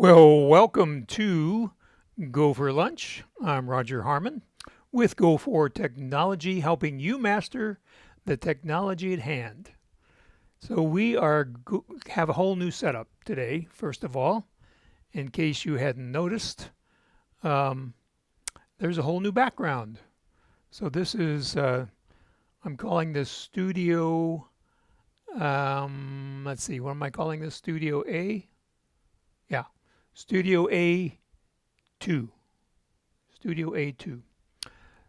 Well, welcome to Go for Lunch. I'm Roger Harmon with GoFor Technology, helping you master the technology at hand. So have a whole new setup today. First of all, in case you hadn't noticed, um, there's a whole new background. So this is I'm calling this Studio. Let's see, what am I calling this? Studio A? Yeah, Studio A2. Studio A2.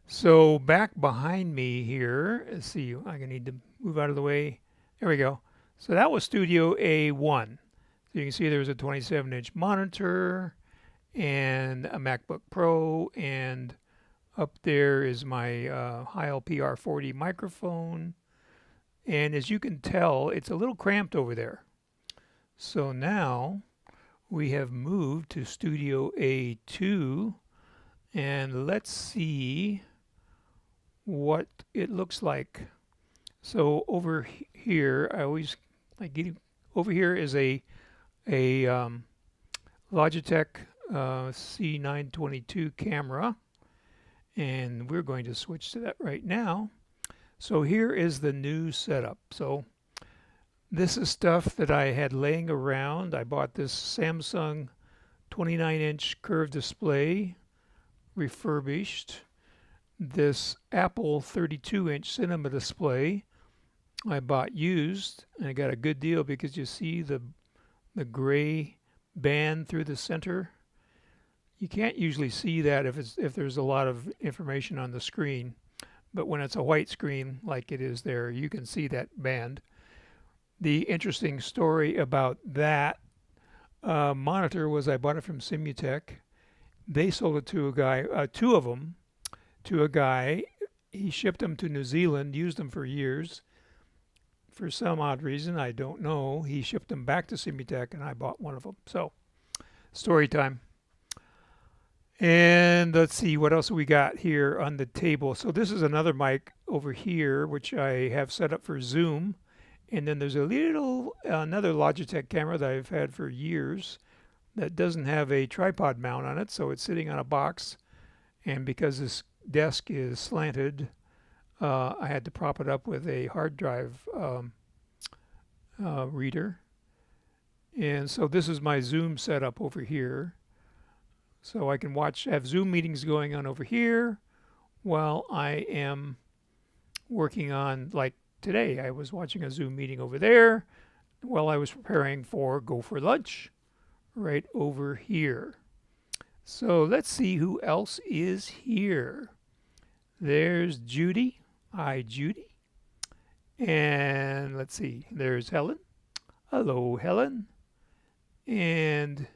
So back behind me here, let's see, I'm gonna need to move out of the way. There we go. So that was Studio A1. So you can see there's a 27-inch monitor and a MacBook Pro, and up there is my Heil PR40 microphone. And as you can tell, it's a little cramped over there. So now we have moved to Studio A2, and let's see what it looks like. So over here, I always like getting over here is a Logitech C922 camera, and we're going to switch to that right now. So here is the new setup. So this is stuff that I had laying around. I bought this Samsung 29-inch curved display refurbished, this Apple 32-inch cinema display I bought used, and I got a good deal because you see the gray band through the center. You can't usually see that if there's a lot of information on the screen, but when it's a white screen like it is there, you can see that band. The interesting story about that monitor was I bought it from Simutech. They sold it to a guy, two of them, to a guy. He shipped them to New Zealand, used them for years. For some odd reason, I don't know, he shipped them back to Simutech, and I bought one of them. So, story time. And let's see, what else we got here on the table. So this is another mic over here, which I have set up for Zoom. And then there's another Logitech camera that I've had for years that doesn't have a tripod mount on it, so it's sitting on a box. And because this desk is slanted, I had to prop it up with a hard drive reader. And so this is my Zoom setup over here. So I can have Zoom meetings going on over here while I am working on, like today, I was watching a Zoom meeting over there while I was preparing for Go for Lunch right over here. So let's see who else is here. There's Judy. Hi, Judy. And let's see, there's Helen. Hello, Helen. And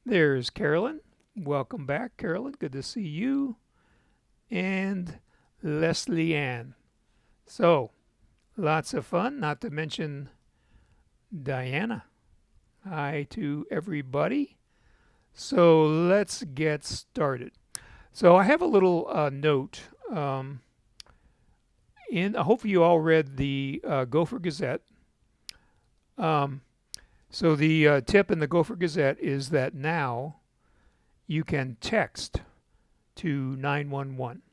there's Carolyn. Welcome back, Carolyn. Good to see you. And Leslie Ann. So, lots of fun, not to mention Diana. Hi to everybody. So let's get started. So I have a little note. Hopefully you all read the GoFor Gazette. So the tip in the GoFor Gazette is that now you can text to 911.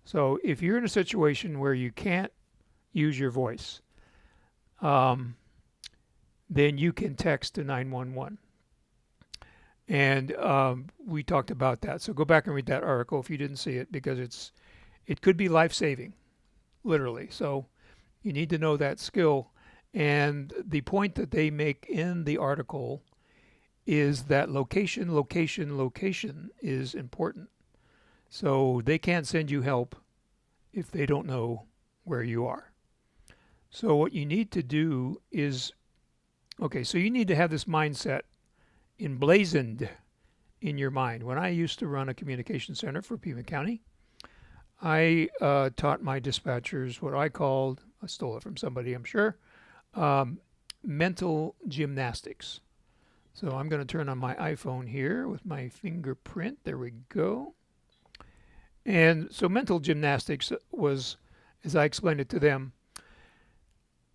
So if you're in a situation where you can't use your voice, then you can text to 911. And we talked about that. So go back and read that article if you didn't see it, because it could be life-saving, literally. So you need to know that skill. And the point that they make in the article is that location is important. So they can't send you help if they don't know where you are. So what you need to do is, so you need to have this mindset emblazoned in your mind. When I used to run a communication center for Pima County, I taught my dispatchers what I stole it from somebody, I'm sure, mental gymnastics. So I'm going to turn on my iPhone here with my fingerprint. There we go. And so mental gymnastics was, as I explained it to them,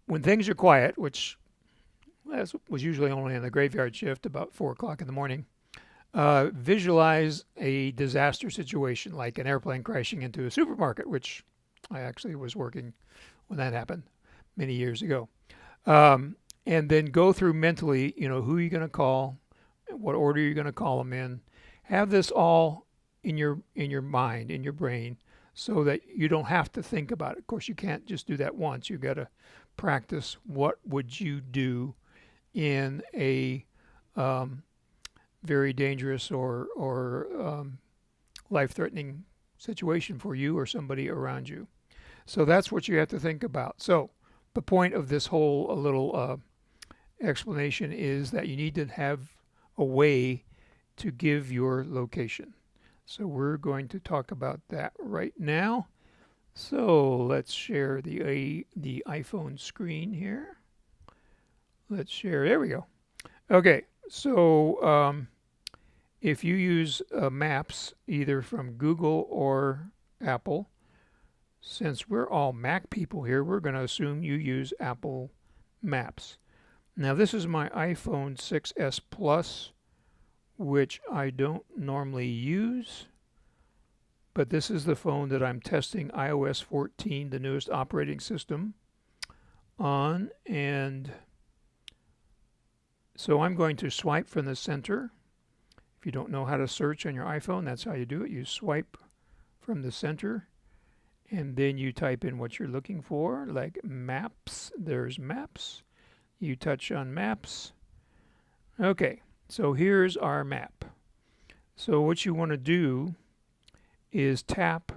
when things are quiet, which that was usually only on the graveyard shift about 4 o'clock in the morning. Visualize a disaster situation like an airplane crashing into a supermarket, which I actually was working when that happened many years ago. And then go through mentally, who you're going to call, what order you're going to call them in. Have this all in your mind, in your brain, so that you don't have to think about it. Of course, you can't just do that once. You've got to practice what would you do in a very dangerous or life-threatening situation for you or somebody around you. So that's what you have to think about. So the point of this whole little explanation is that you need to have a way to give your location. So we're going to talk about that right now. So let's share the iPhone screen here. Let's share. There we go. Okay. So if you use Maps either from Google or Apple, since we're all Mac people here, we're going to assume you use Apple Maps. Now this is my iPhone 6s Plus, which I don't normally use, but this is the phone that I'm testing iOS 14, the newest operating system, on. And so I'm going to swipe from the center. If you don't know how to search on your iPhone, that's how you do it. You swipe from the center, and then you type in what you're looking for, like Maps. There's Maps. You touch on Maps. Okay, so here's our map. So what you want to do is tap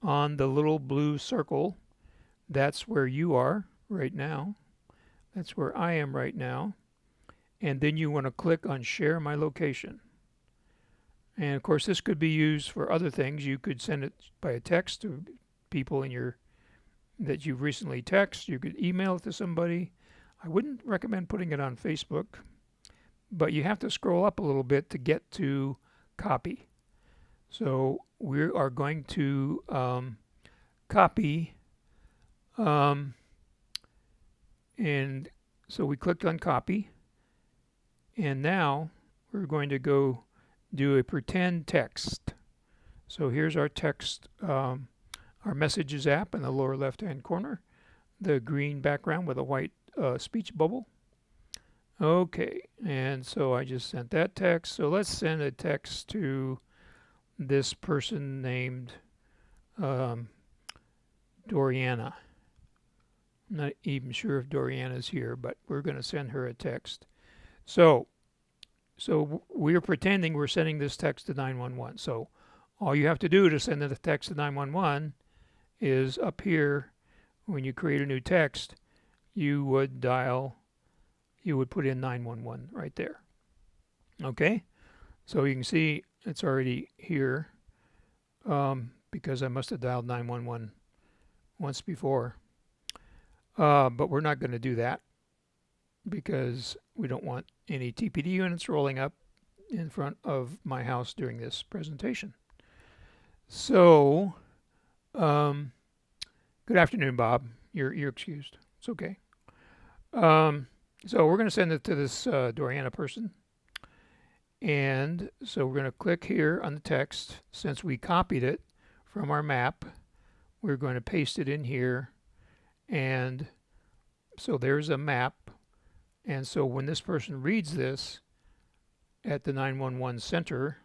on the little blue circle. That's where you are right now. That's where I am right now. And then you want to click on Share My Location. And of course, this could be used for other things. You could send it by a text to people that you've recently texted. You could email it to somebody. I wouldn't recommend putting it on Facebook, but you have to scroll up a little bit to get to copy. So we are going to copy, and so we clicked on copy, and now we're going to go do a pretend text. So here's our text, our Messages app in the lower left-hand corner, the green background with a white speech bubble. Okay, and so I just sent that text. So let's send a text to this person named Doriana. I'm not even sure if Doriana's here, but we're going to send her a text. So we're pretending we're sending this text to 911. So all you have to do to send the text to 911 is up here, when you create a new text, you would put in 911 right there. Okay, so you can see it's already here because I must have dialed 911 once before. But we're not going to do that because we don't want any TPD units rolling up in front of my house during this presentation. So, good afternoon, Bob. You're excused. It's okay. So we're going to send it to this Doriana person. And so we're going to click here on the text. Since we copied it from our map, we're going to paste it in here. And so there's a map. And so when this person reads this at the 911 center,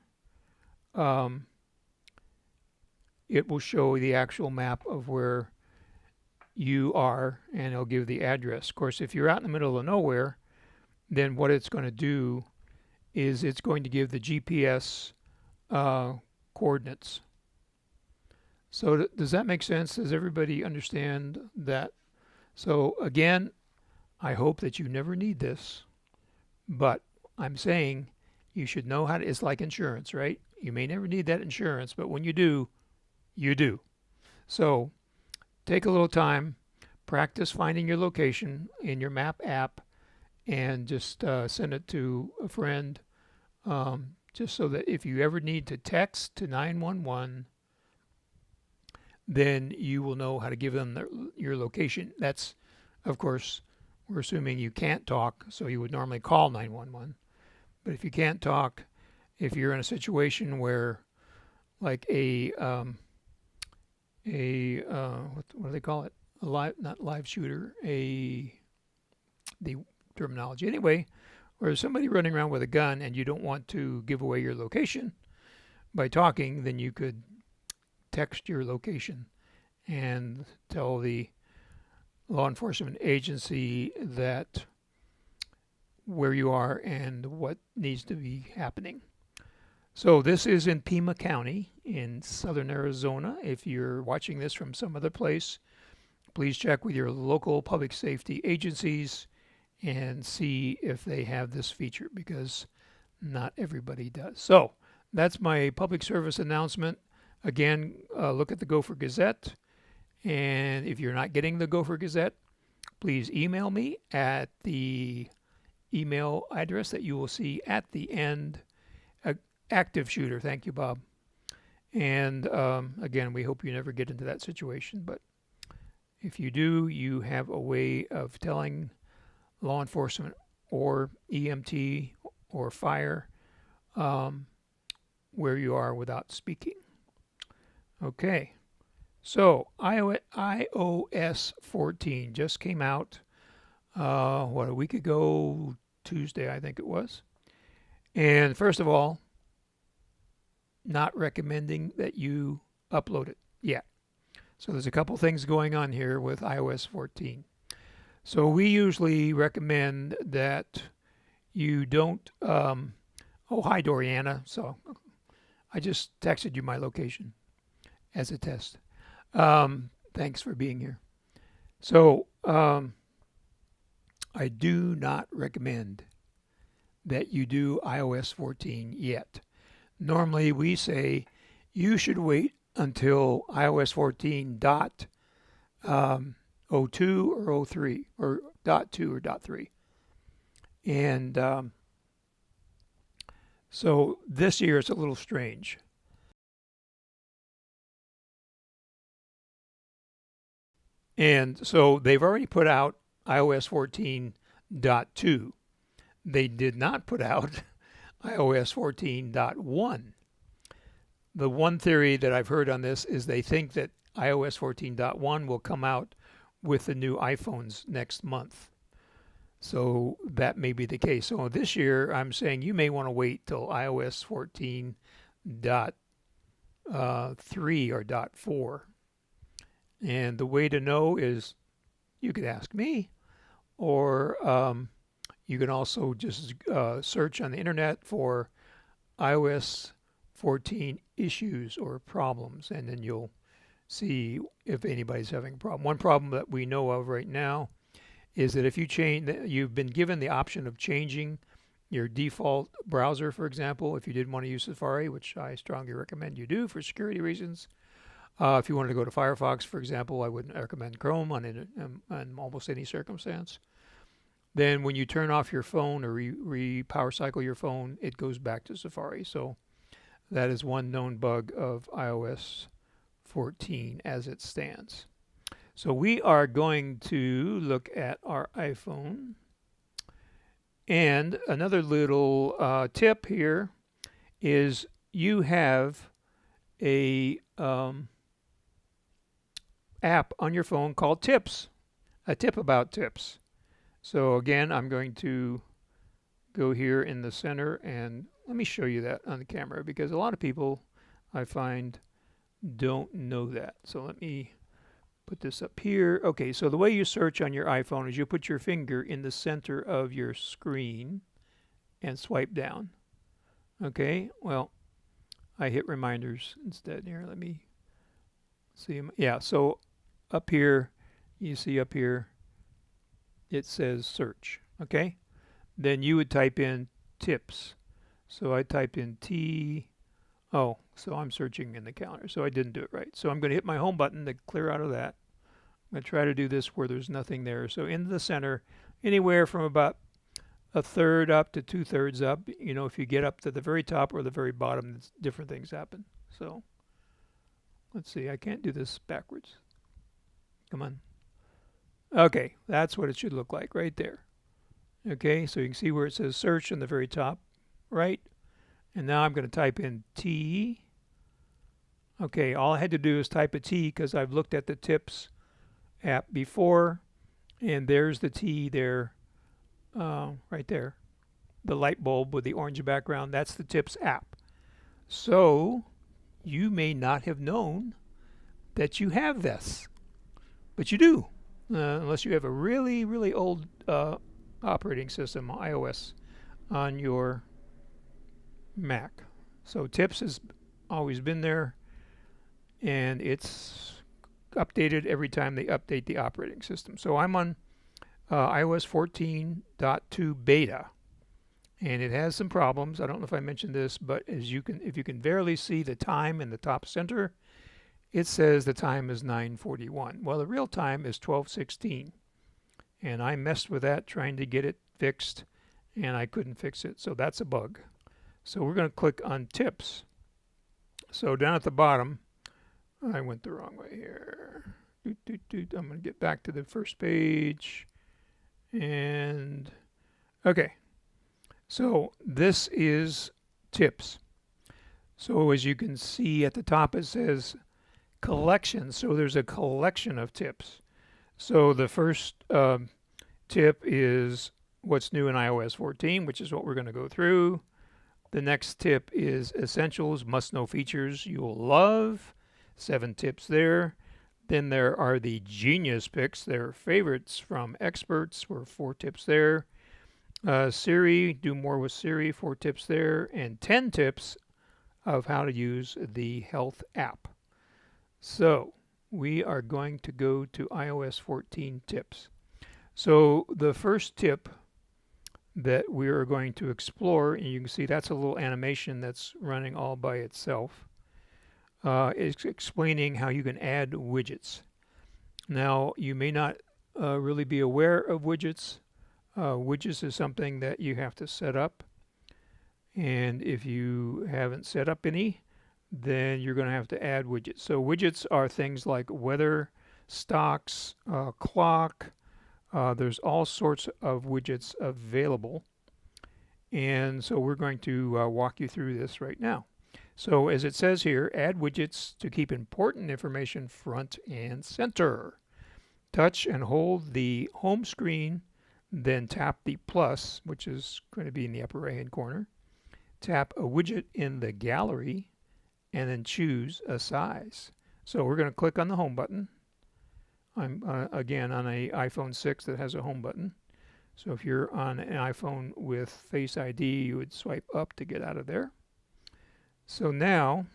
it will show the actual map of where you are, and it'll give the address. Of course, if you're out in the middle of nowhere, then what it's going to do is it's going to give the GPS coordinates. So does that make sense? Does everybody understand that? So again, I hope that you never need this, but I'm saying you should know how to, it's like insurance, right? You may never need that insurance, but when you do, you do. So take a little time, practice finding your location in your map app, and just send it to a friend, just so that if you ever need to text to 911, then you will know how to give them your location. That's, of course, we're assuming you can't talk, so you would normally call 911. But if you can't talk, if you're in a situation where, like what do they call it? A live, not live shooter, the terminology anyway, where there's somebody running around with a gun and you don't want to give away your location by talking, then you could text your location and tell the law enforcement agency that where you are and what needs to be happening. So this is in Pima County in southern Arizona. If you're watching this from some other place, please check with your local public safety agencies and see if they have this feature, because not everybody does. So that's my public service announcement. Again, look at the GoFor Gazette. And if you're not getting the GoFor Gazette, please email me at the email address that you will see at the end. Active shooter. Thank you, Bob. And again, we hope you never get into that situation. But if you do, you have a way of telling law enforcement or EMT or fire where you are without speaking. Okay. So iOS 14 just came out, a week ago, Tuesday, I think it was. And first of all, not recommending that you upload it yet. So there's a couple things going on here with iOS 14. So we usually recommend that you don't, oh, hi, Doriana. So I just texted you my location as a test. Thanks for being here. So I do not recommend that you do iOS 14 yet. Normally we say you should wait until iOS 14.02 or 03 or .2 or .3. And so this year it's a little strange. And so they've already put out iOS 14.2. They did not put out iOS 14.1. The one theory that I've heard on this is they think that iOS 14.1 will come out with the new iPhones next month. So that may be the case. So this year I'm saying you may want to wait till iOS 14.3 or .4. And the way to know is you could ask me, or you can also just search on the internet for iOS 14 issues or problems, and then you'll see if anybody's having a problem. One problem that we know of right now is that if you've been given the option of changing your default browser, for example, if you didn't want to use Safari, which I strongly recommend you do for security reasons. If you wanted to go to Firefox, for example, I wouldn't recommend Chrome on almost any circumstance. Then when you turn off your phone or power cycle your phone, it goes back to Safari. So that is one known bug of iOS 14 as it stands. So we are going to look at our iPhone. And another little tip here is you have a app on your phone called Tips, a tip about tips. So again, I'm going to go here in the center and let me show you that on the camera, because a lot of people I find don't know that. So let me put this up here. Okay, so the way you search on your iPhone is you put your finger in the center of your screen and swipe down. Okay, well, I hit reminders instead here. Let me see. Yeah, so up here, you see up here, it says search. Okay, then you would type in tips. So I typed in so I'm searching in the calendar, so I didn't do it right. So I'm going to hit my home button to clear out of that. I'm going to try to do this where there's nothing there. So in the center, anywhere from about a third up to 2/3 up. You know, if you get up to the very top or the very bottom, different things happen. So let's see, I can't do this backwards. Come on. Okay, that's what it should look like right there. Okay, so you can see where it says search on the very top right. And now I'm going to type in T. Okay, all I had to do is type a T because I've looked at the Tips app before, and there's the T there, right there. The light bulb with the orange background, that's the Tips app. So you may not have known that you have this, but you do, unless you have a really, really old operating system, iOS, on your Mac. So Tips has always been there, and it's updated every time they update the operating system. So I'm on iOS 14.2 beta, and it has some problems. I don't know if I mentioned this, but if you can barely see the time in the top center, it says the time is 9:41. Well, the real time is 12:16, and I messed with that trying to get it fixed, and I couldn't fix it. So that's a bug. So we're going to click on Tips. So down at the bottom, I went the wrong way here. I'm going to get back to the first page. And okay, so this is Tips. So as you can see at the top, it says collection. So there's a collection of tips. So the first tip is what's new in iOS 14, which is what we're going to go through. The next tip is essentials, must-know features you'll love. 7 tips there. Then there are the genius picks, their favorites from experts, were 4 tips there. Siri, do more with Siri, 4 tips there. And 10 tips of how to use the health app. So we are going to go to iOS 14 tips. So the first tip that we are going to explore, and you can see that's a little animation that's running all by itself, is explaining how you can add widgets. Now, you may not really be aware of widgets. Widgets is something that you have to set up, and if you haven't set up any, then you're going to have to add widgets. So widgets are things like weather, stocks, clock. There's all sorts of widgets available, and so we're going to walk you through this right now. So as it says here, add widgets to keep important information front and center. Touch and hold the home screen, then tap the plus, which is going to be in the upper right hand corner. Tap a widget in the gallery, and then choose a size. So we're going to click on the home button. I'm again on an iPhone 6 that has a home button. So if you're on an iPhone with Face ID, you would swipe up to get out of there. So now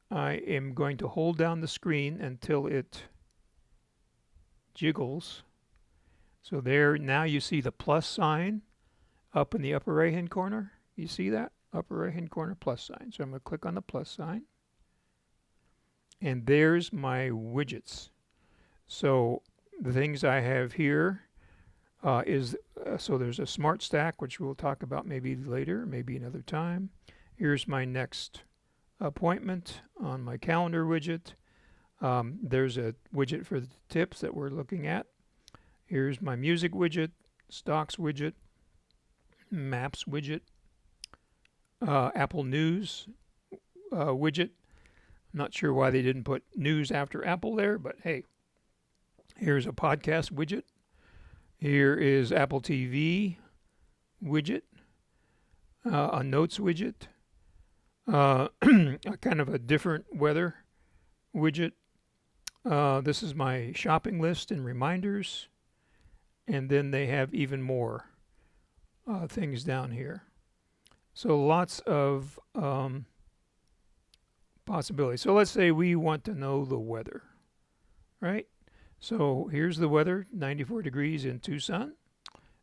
I am going to hold down the screen until it jiggles. So there, now you see the plus sign up in the upper right hand corner. You see that? Upper right hand corner plus sign. So I'm going to click on the plus sign. And there's my widgets. So the things I have here so there's a smart stack, which we'll talk about maybe later, maybe another time. Here's my next appointment on my calendar widget. There's a widget for the tips that we're looking at. Here's my music widget, stocks widget, maps widget, Apple News widget. Not sure why they didn't put news after Apple there, but hey. Here's a podcast widget. Here is Apple TV widget, a notes widget, a kind of a different weather widget. This is my shopping list and reminders. And then they have even more things down here. So lots of possibilities. So let's say we want to know the weather, right? So here's the weather, 94 degrees in Tucson.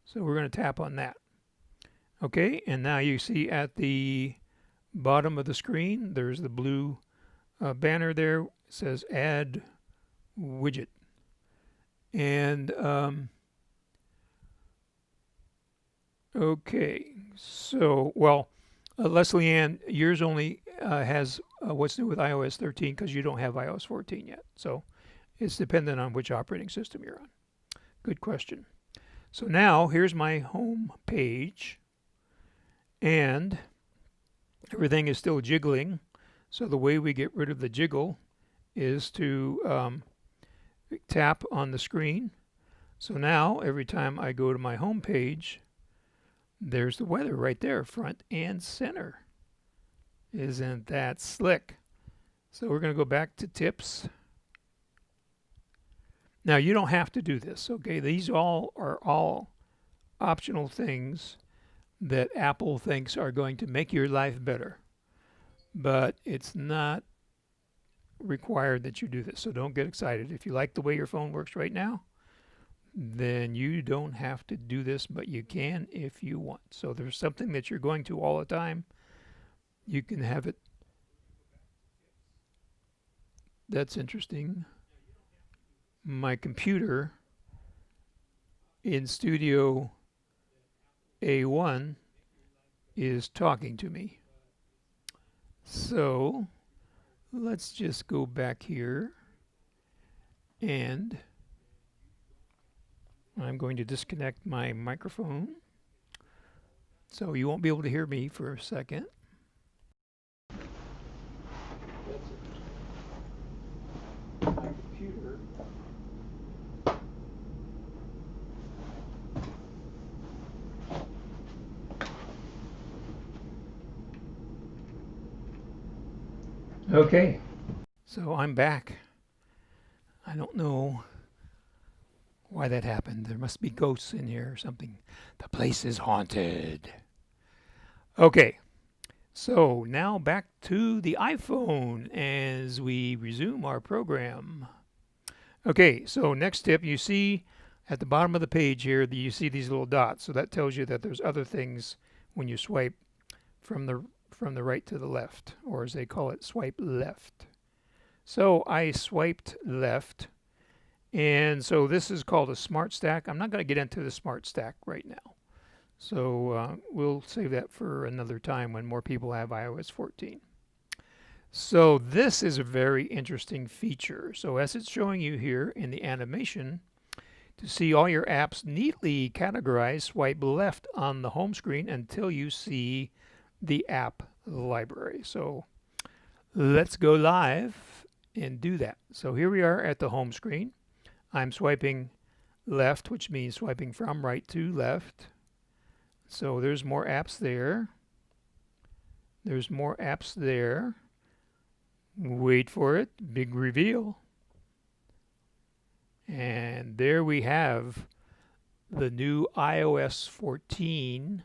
So we're going to tap on that. Okay, and now you see at the bottom of the screen, there's the blue banner there. It says Add Widget. And okay, so, well, Leslie Ann, yours only has what's new with iOS 13 because you don't have iOS 14 yet. So it's dependent on which operating system you're on. Good question. So now here's my home page, and everything is still jiggling. So the way we get rid of the jiggle is to tap on the screen. So now every time I go to my home page, there's the weather right there, front and center. Isn't that slick? So we're going to go back to tips. Now you don't have to do this, okay? These are all optional things that Apple thinks are going to make your life better. But it's not required that you do this, so don't get excited. If you like the way your phone works right now, then you don't have to do this, but you can if you want. So there's something that you're going to all the time. You can have it. That's interesting. My computer in Studio A1 is talking to me. So let's just go back here, and I'm going to disconnect my microphone so you won't be able to hear me for a second. My computer Okay, so I'm back. I don't know why that happened. There must be ghosts in here or something. The place is haunted. Okay, so now back to the iPhone as we resume our program. Okay, so next tip, you see at the bottom of the page here, you see these little dots. So that tells you that there's other things when you swipe from the right to the left, or as they call it, swipe left. So I swiped left, and so this is called a smart stack. I'm not going to get into the smart stack right now. So we'll save that for another time when more people have iOS 14. So this is a very interesting feature. So as it's showing you here in the animation, to see all your apps neatly categorized, swipe left on the home screen until you see the app library. So let's go live and do that. So here we are at the home screen. I'm swiping left, which means swiping from right to left. So there's more apps there. There's more apps there. Wait for it. Big reveal. And there we have the new iOS 14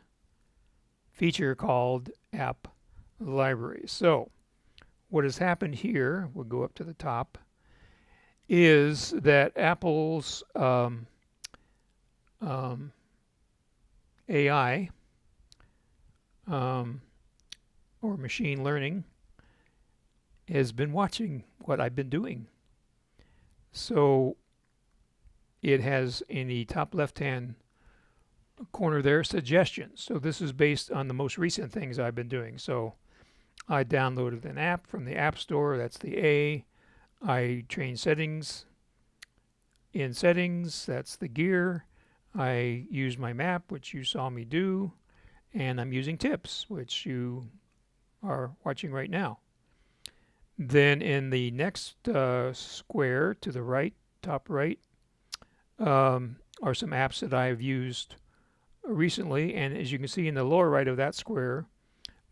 feature called App Library. So what has happened here, we'll go up to the top, is that Apple's AI or machine learning has been watching what I've been doing. So it has in the top left-hand corner there suggestions. So this is based on the most recent things I've been doing. So I downloaded an app from the App Store. That's the A. I trained settings. In settings, that's the gear. I use my map, which you saw me do. And I'm using tips, which you are watching right now. Then in the next square to the right, top right, are some apps that I've used recently. And as you can see in the lower right of that square,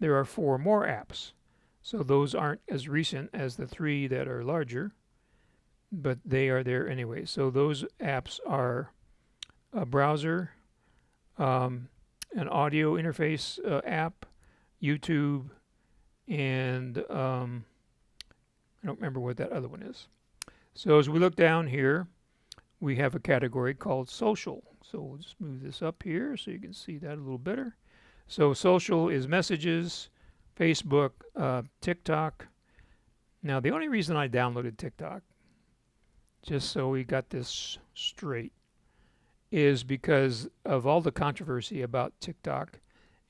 there are 4 more apps. So those aren't as recent as the 3 that are larger, but they are there anyway. So those apps are a browser, an audio interface app, YouTube, and I don't remember what that other one is. So as we look down here, we have a category called social. So we'll just move this up here so you can see that a little better. So social is messages, Facebook, TikTok. Now the only reason I downloaded TikTok, just so we got this straight, is because of all the controversy about TikTok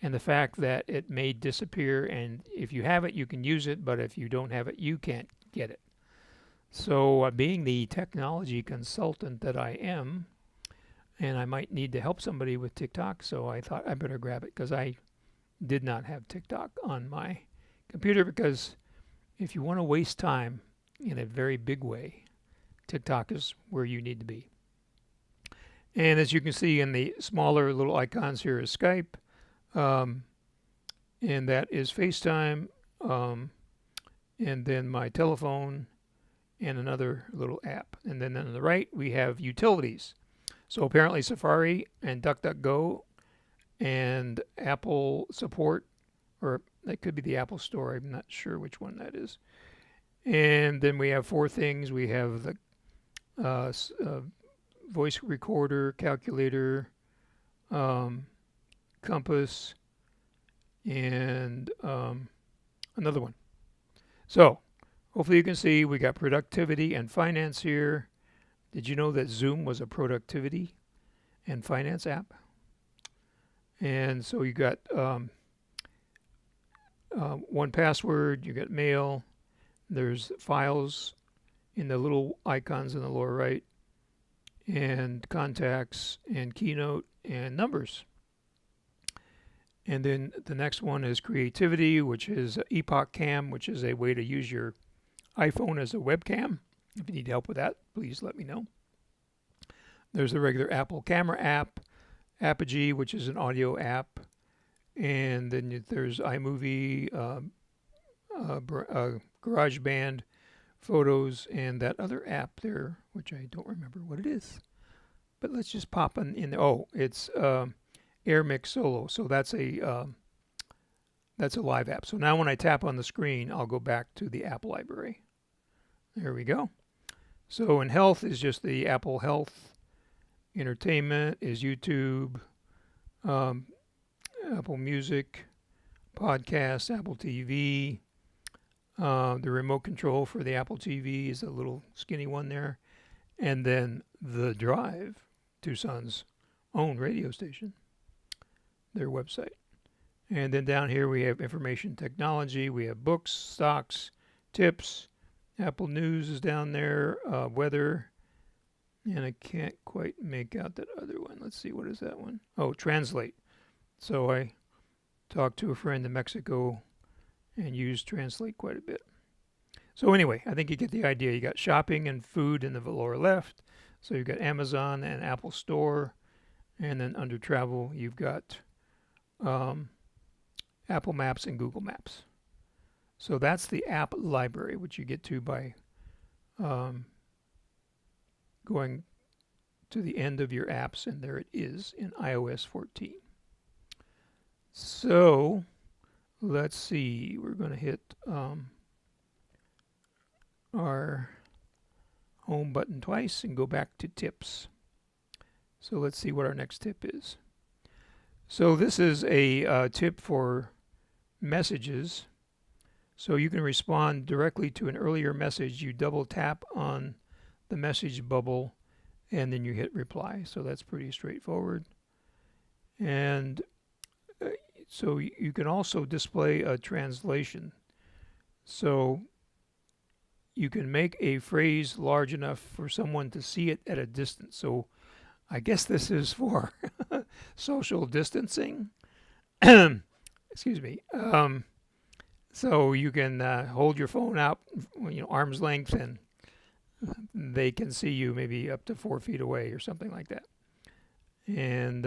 and the fact that it may disappear, and if you have it you can use it, but if you don't have it you can't get it. So being the technology consultant that I am, and I might need to help somebody with TikTok, so I thought I better grab it because I did not have TikTok on my computer, because if you want to waste time in a very big way, TikTok is where you need to be. And as you can see in the smaller little icons, here is Skype, um, and that is FaceTime, and then my telephone, and another little app. And then on the right, we have utilities. So apparently Safari and DuckDuckGo and Apple support, or that could be the Apple Store. I'm not sure which one that is. And then we have 4 things. We have the voice recorder, calculator, compass, and another one. So hopefully you can see we got productivity and finance here. Did you know that Zoom was a productivity and finance app? And so you got 1Password, you got mail, there's files in the little icons in the lower right, and contacts, and Keynote, and numbers. And then the next one is creativity, which is Epoch Cam, which is a way to use your iPhone as a webcam. If you need help with that, please let me know. There's the regular Apple Camera app, Apogee, which is an audio app, and then there's iMovie, GarageBand, Photos, and that other app there, which I don't remember what it is. But let's just pop in there. Oh, it's AirMix Solo. So that's a live app. So now when I tap on the screen, I'll go back to the app library. There we go. So in health is just the Apple Health. Entertainment is YouTube, Apple Music, Podcast, Apple TV. The remote control for the Apple TV is a little skinny one there. And then the Drive, Tucson's own radio station, their website. And then down here we have information technology. We have books, stocks, tips. Apple News is down there, weather. And I can't quite make out that other one. Let's see, what is that one? Oh, Translate. So I talked to a friend in Mexico and used Translate quite a bit. So anyway, I think you get the idea. You got shopping and food in the lower left. So you've got Amazon and Apple Store. And then under travel, you've got Apple Maps and Google Maps. So that's the app library, which you get to by going to the end of your apps, and there it is in iOS 14. So let's see, we're going to hit our home button twice and go back to tips. So let's see what our next tip is. So this is a tip for messages. So you can respond directly to an earlier message. You double tap on the message bubble and then you hit reply. So that's pretty straightforward. And so you can also display a translation. So you can make a phrase large enough for someone to see it at a distance. So I guess this is for social distancing. Excuse me. So you can hold your phone out, arm's length, and they can see you maybe up to 4 feet away or something like that. And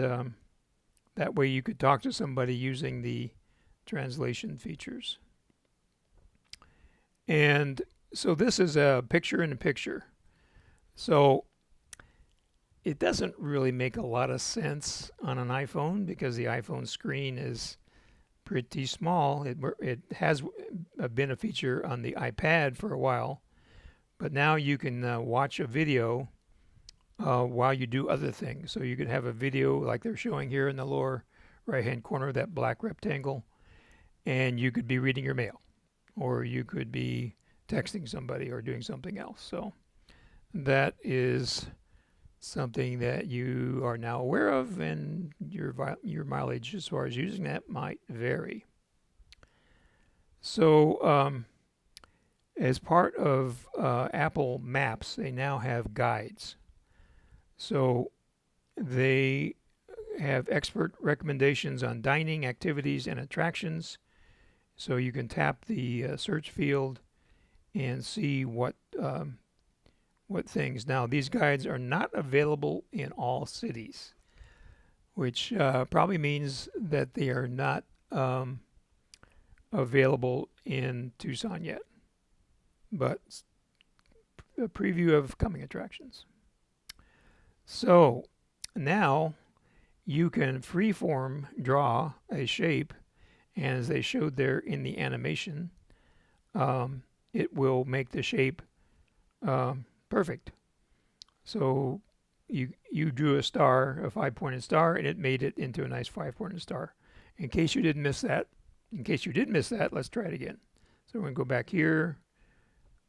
that way you could talk to somebody using the translation features. And so this is a picture-in-a-picture. So it doesn't really make a lot of sense on an iPhone because the iPhone screen is pretty small. It has been a feature on the iPad for a while, but now you can watch a video while you do other things. So you could have a video like they're showing here in the lower right-hand corner, that black rectangle, and you could be reading your mail, or you could be texting somebody or doing something else. So that is something that you are now aware of, and your mileage as far as using that might vary. So as part of Apple Maps, they now have guides. So They have expert recommendations on dining, activities, and attractions. So you can tap the search field and see what things. Now, these guides are not available in all cities, which probably means that they are not available in Tucson yet, but a preview of coming attractions. So now you can freeform draw a shape, and as they showed there in the animation, it will make the shape perfect. So you drew a star, a 5-pointed star, and it made it into a nice 5-pointed star. In case you did miss that, let's try it again. So we're going to go back here.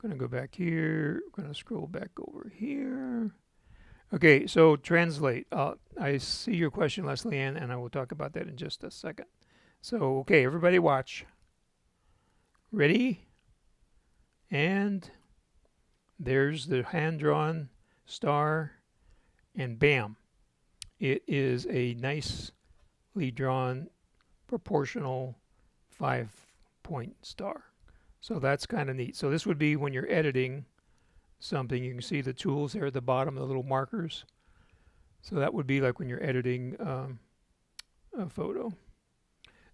Going to go back here. Going to scroll back over here. Okay, so translate. I see your question, Leslie Ann, and I will talk about that in just a second. So, okay, everybody watch. Ready? And there's the hand-drawn star, and bam. It is a nicely drawn proportional 5-point star. So that's kind of neat. So this would be when you're editing something. You can see the tools there at the bottom, the little markers. So that would be like when you're editing a photo.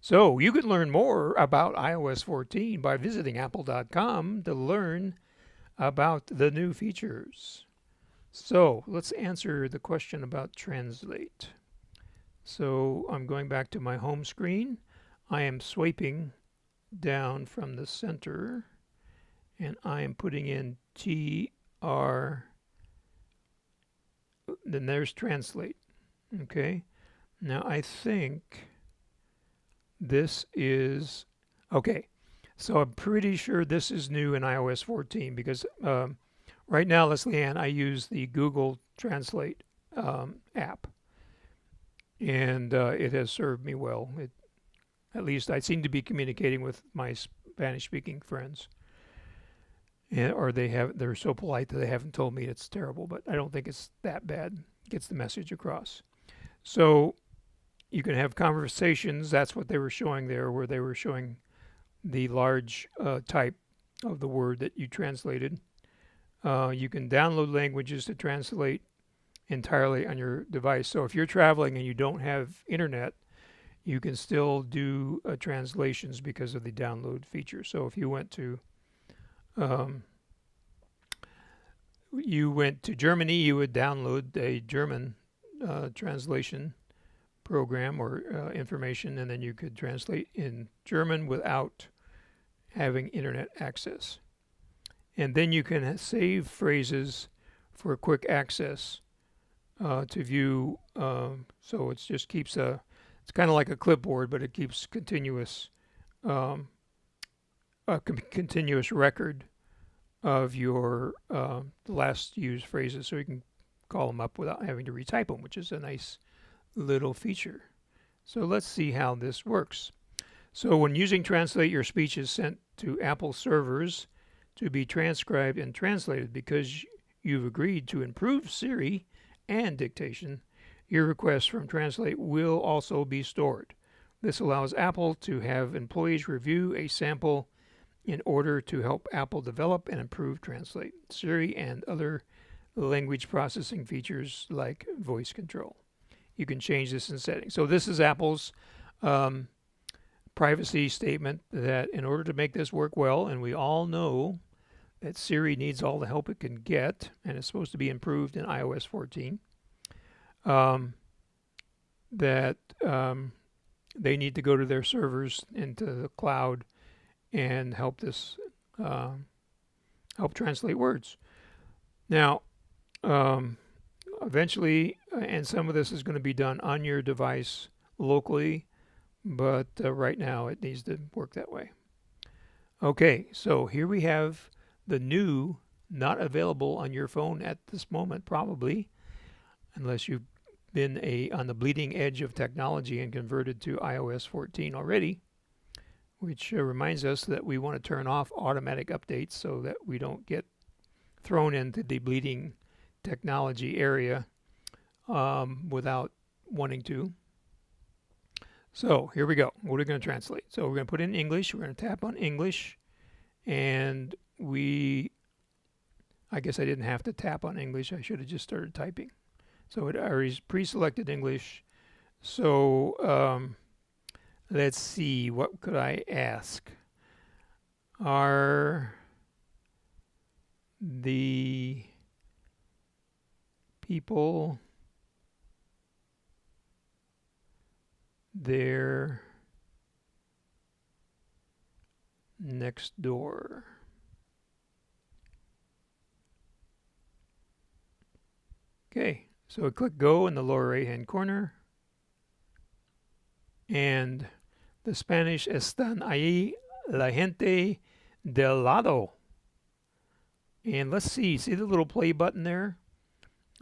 So you can learn more about iOS 14 by visiting apple.com to learn about the new features. So let's answer the question about translate. So I'm going back to my home screen. I am swiping down from the center, and I am putting in TR, then there's translate. Okay, now I think this is okay. So I'm pretty sure this is new in iOS 14 because right now, Leslie Ann, I use the Google Translate app, and it has served me well. At least I seem to be communicating with my Spanish-speaking friends, or they're so polite that they haven't told me it's terrible, but I don't think it's that bad. It gets the message across. So you can have conversations. That's what they were showing there, where they were showing the large type of the word that you translated. You can download languages to translate entirely on your device. So if you're traveling and you don't have internet, you can still do translations because of the download feature. So if you went to Germany, you would download a German translation program or information, and then you could translate in German without having internet access. And then you can save phrases for quick access to view. So it just keeps it's kind of like a clipboard, but it keeps continuous record of your last used phrases, so you can call them up without having to retype them, which is a nice little feature. So let's see how this works. So when using Translate, your speech is sent to Apple servers to be transcribed and translated. Because you've agreed to improve Siri and dictation, your request from Translate will also be stored. This allows Apple to have employees review a sample in order to help Apple develop and improve Translate, Siri, and other language processing features like voice control. You can change this in settings. So this is Apple's privacy statement that in order to make this work well, and we all know that Siri needs all the help it can get, and it's supposed to be improved in iOS 14, that they need to go to their servers into the cloud and help this help translate words. Now, eventually, and some of this is going to be done on your device locally, but right now it needs to work that way. Okay, so here we have the new, not available on your phone at this moment, probably, unless you've been on the bleeding edge of technology and converted to iOS 14 already, which reminds us that we want to turn off automatic updates so that we don't get thrown into the bleeding technology area without wanting to. So here we go. What are we going to translate? So we're going to put in English. We're going to tap on English. And I guess I didn't have to tap on English. I should have just started typing. So it already pre-selected English. So let's see. What could I ask? Are the people there next door? Okay, so click go in the lower right hand corner. And the Spanish están ahí la gente del lado. And let's see the little play button there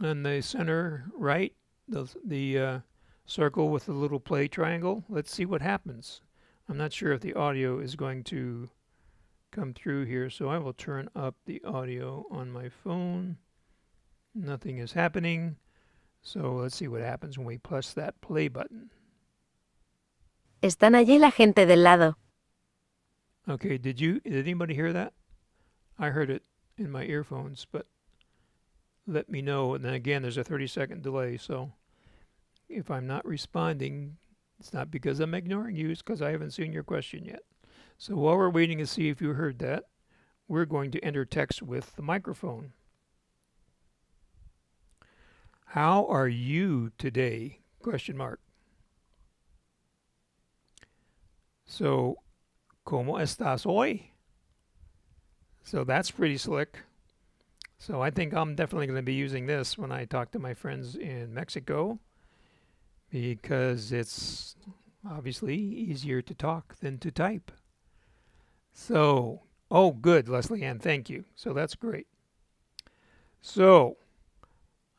on the center right, the circle with the little play triangle. Let's see what happens. I'm not sure if the audio is going to come through here, so I will turn up the audio on my phone. Nothing is happening. So let's see what happens when we press that play button. Están allí la gente del lado. Okay, did anybody hear that? I heard it in my earphones, but let me know. And then again, there's a 30-second delay, so if I'm not responding, it's not because I'm ignoring you, it's because I haven't seen your question yet. So while we're waiting to see if you heard that, we're going to enter text with the microphone. How are you today? Question mark. So, ¿Cómo estás hoy? So that's pretty slick. So I think I'm definitely going to be using this when I talk to my friends in Mexico, because it's obviously easier to talk than to type. So, oh good, Leslie Ann, thank you. So that's great. So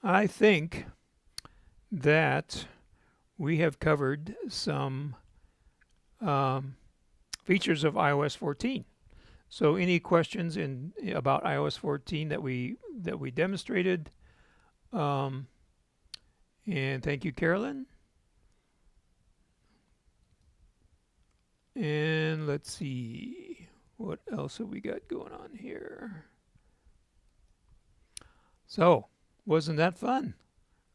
I think that we have covered some features of iOS 14. So any questions about iOS 14 that we demonstrated? And thank you, Carolyn. And let's see, what else have we got going on here? So, wasn't that fun?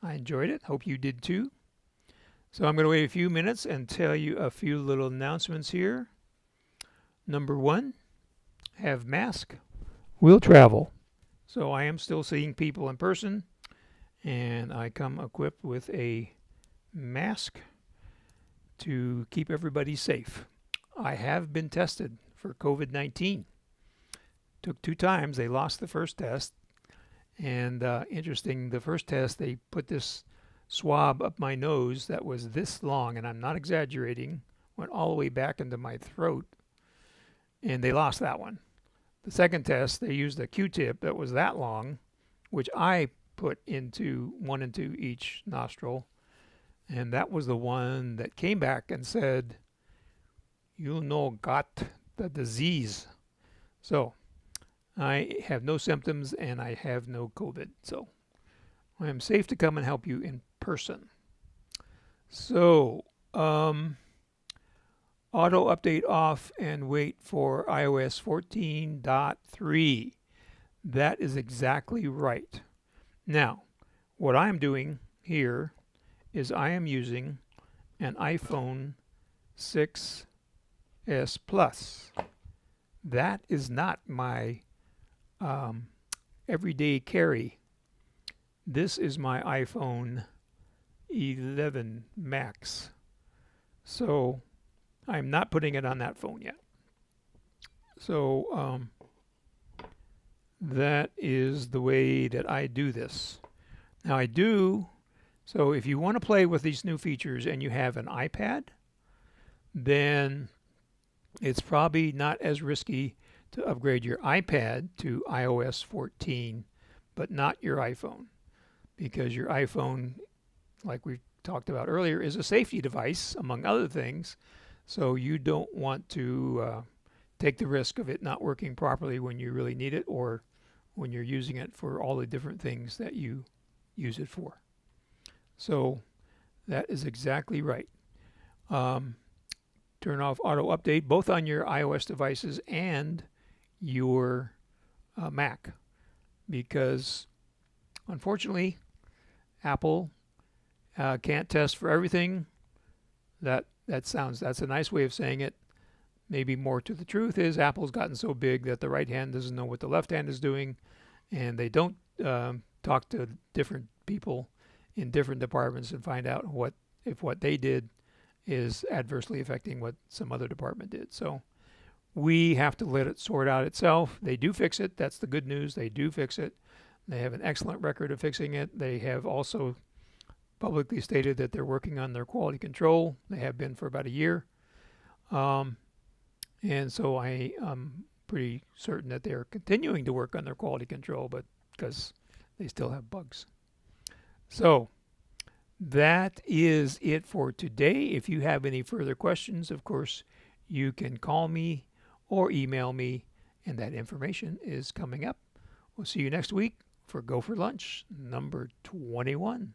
I enjoyed it. Hope you did too. So I'm going to wait a few minutes and tell you a few little announcements here. Number one, have mask, will travel. So I am still seeing people in person, and I come equipped with a mask to keep everybody safe. I have been tested for COVID-19. Took 2 times. They lost the first test. And interesting, the first test, they put this swab up my nose that was this long, and I'm not exaggerating, went all the way back into my throat, and they lost that one. The second test, they used a Q-tip that was that long, which I put into one into each nostril, and that was the one that came back and said, "You know, got the disease." So I have no symptoms and I have no COVID, so I am safe to come and help you in person. So auto update off and wait for iOS 14.3. That is exactly right. Now, what I'm doing here is I am using an iPhone 6s Plus. That is not my everyday carry. This is my iPhone 11 Max. So I'm not putting it on that phone yet. So that is the way that I do this. Now so if you want to play with these new features and you have an iPad, then it's probably not as risky to upgrade your iPad to iOS 14, but not your iPhone, because your iPhone, like we talked about earlier, is a safety device, among other things. So you don't want to take the risk of it not working properly when you really need it, or when you're using it for all the different things that you use it for. So that is exactly right. Um, turn off auto update both on your iOS devices and your Mac, because unfortunately Apple can't test for everything. That's a nice way of saying it. Maybe more to the truth is Apple's gotten so big that the right hand doesn't know what the left hand is doing, and they don't talk to different people in different departments and find out if what they did is adversely affecting what some other department did. So we have to let it sort out itself. They do fix it. That's the good news. They do fix it. They have an excellent record of fixing it. They have also publicly stated that they're working on their quality control. They have been for about a year. And so I am pretty certain that they're continuing to work on their quality control, but because they still have bugs. So that is it for today. If you have any further questions, of course, you can call me or email me, and that information is coming up. We'll see you next week for Go for Lunch number 21.